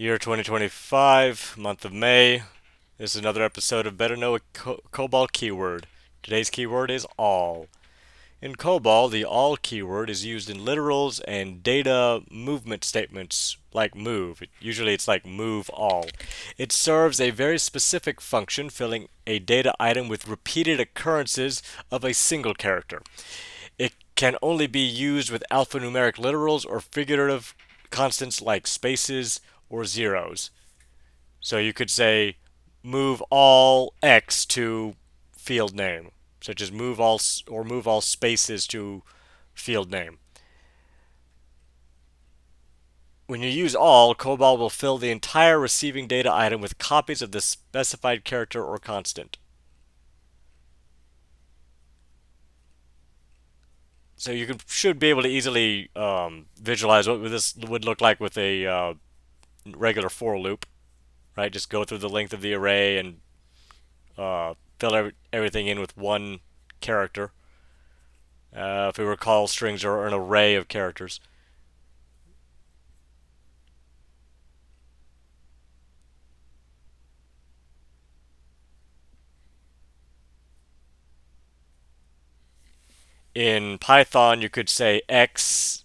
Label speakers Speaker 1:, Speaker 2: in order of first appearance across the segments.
Speaker 1: Year 2025, month of May. This is another episode of Better Know a Cobol keyword. Today's keyword is all. In Cobol, the all keyword is used in literals and data movement statements like move. Usually it's like move all. It serves a very specific function, filling a data item with repeated occurrences of a single character. It can only be used with alphanumeric literals or figurative constants like spaces or zeros. So you could say move all x to field name, such as move all or move all spaces to field name. When you use all, Cobol will fill the entire receiving data item with copies of the specified character or constant. So should be able to easily visualize what this would look like with a regular for loop, right? Just go through the length of the array and fill everything in with one character. If we recall, strings are an array of characters. In Python, you could say x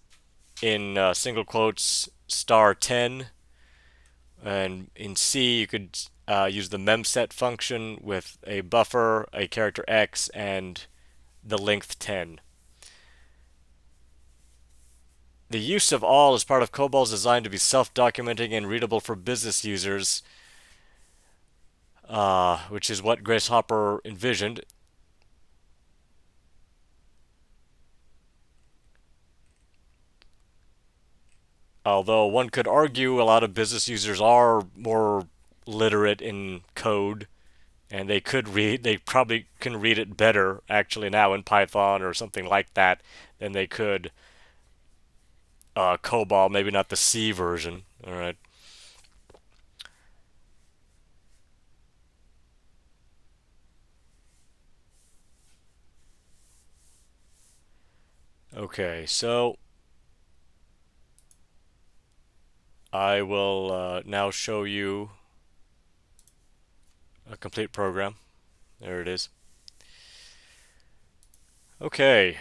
Speaker 1: in single quotes star 10, and in C, you could use the memset function with a buffer, a character x, and the length 10. The use of all as part of Cobol is designed to be self-documenting and readable for business users, which is what Grace Hopper envisioned. Although one could argue a lot of business users are more literate in code and they probably can read it better actually now in Python or something like that than they could COBOL, maybe not the C version. All right. Okay, so I will now show you a complete program. There it is. Okay,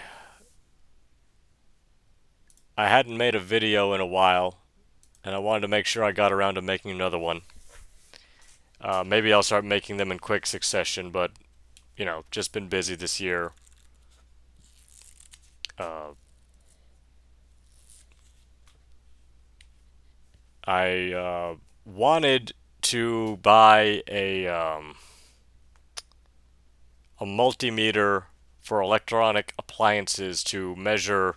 Speaker 1: I hadn't made a video in a while, and I wanted to make sure I got around to making another one. Maybe I'll start making them in quick succession, but just been busy this year. Uh, I wanted to buy a multimeter for electronic appliances to measure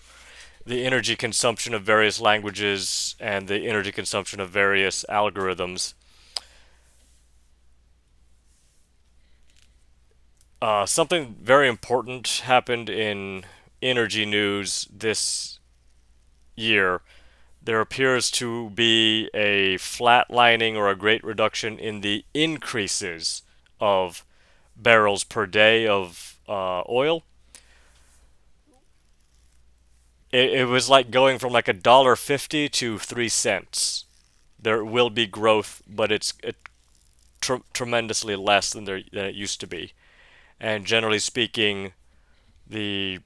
Speaker 1: the energy consumption of various languages and the energy consumption of various algorithms. Something very important happened in energy news this year. There appears to be a flatlining or a great reduction in the increases of barrels per day of oil. It was like going from like $1.50 to 3 cents. There will be growth, but it's tremendously less than it used to be. And generally speaking, the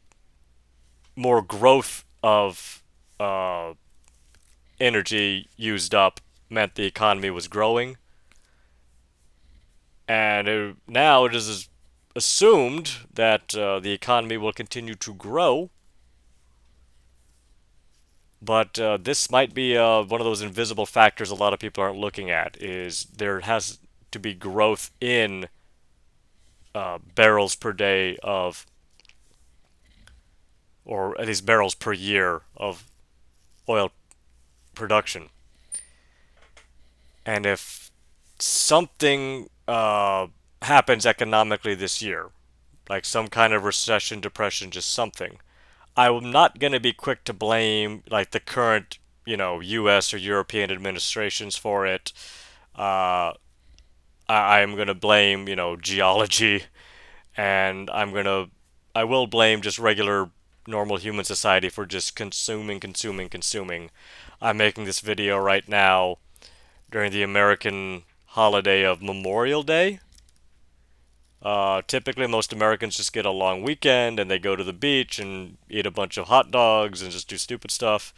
Speaker 1: more growth of uh, energy used up meant the economy was growing. And now it is assumed that the economy will continue to grow. But this might be one of those invisible factors a lot of people aren't looking at. Is there has to be growth in barrels per day of, or at least barrels per year of oil production. And if something happens economically this year, like some kind of recession, depression, just something, I'm not going to be quick to blame like the current, U.S. or European administrations for it. Uh, I'm going to blame, geology, and I will blame just regular, normal human society for just consuming, consuming, consuming. I'm making this video right now during the American holiday of Memorial Day. Typically, most Americans just get a long weekend and they go to the beach and eat a bunch of hot dogs and just do stupid stuff.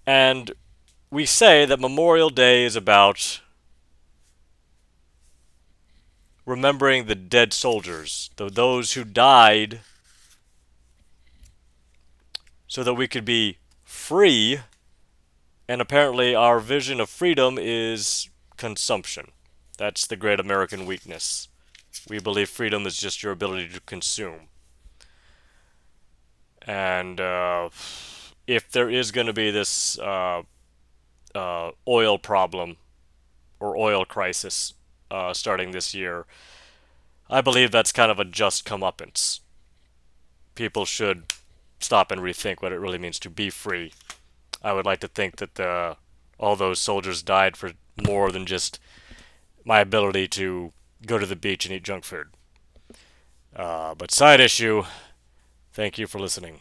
Speaker 1: And we say that Memorial Day is about remembering the dead soldiers, those who died so that we could be free. And apparently, our vision of freedom is consumption. That's the great American weakness. We believe freedom is just your ability to consume. And if there is going to be this oil problem or oil crisis starting this year, I believe that's kind of a just comeuppance. People should stop and rethink what it really means to be free. I would like to think that all those soldiers died for more than just my ability to go to the beach and eat junk food. But side issue, thank you for listening.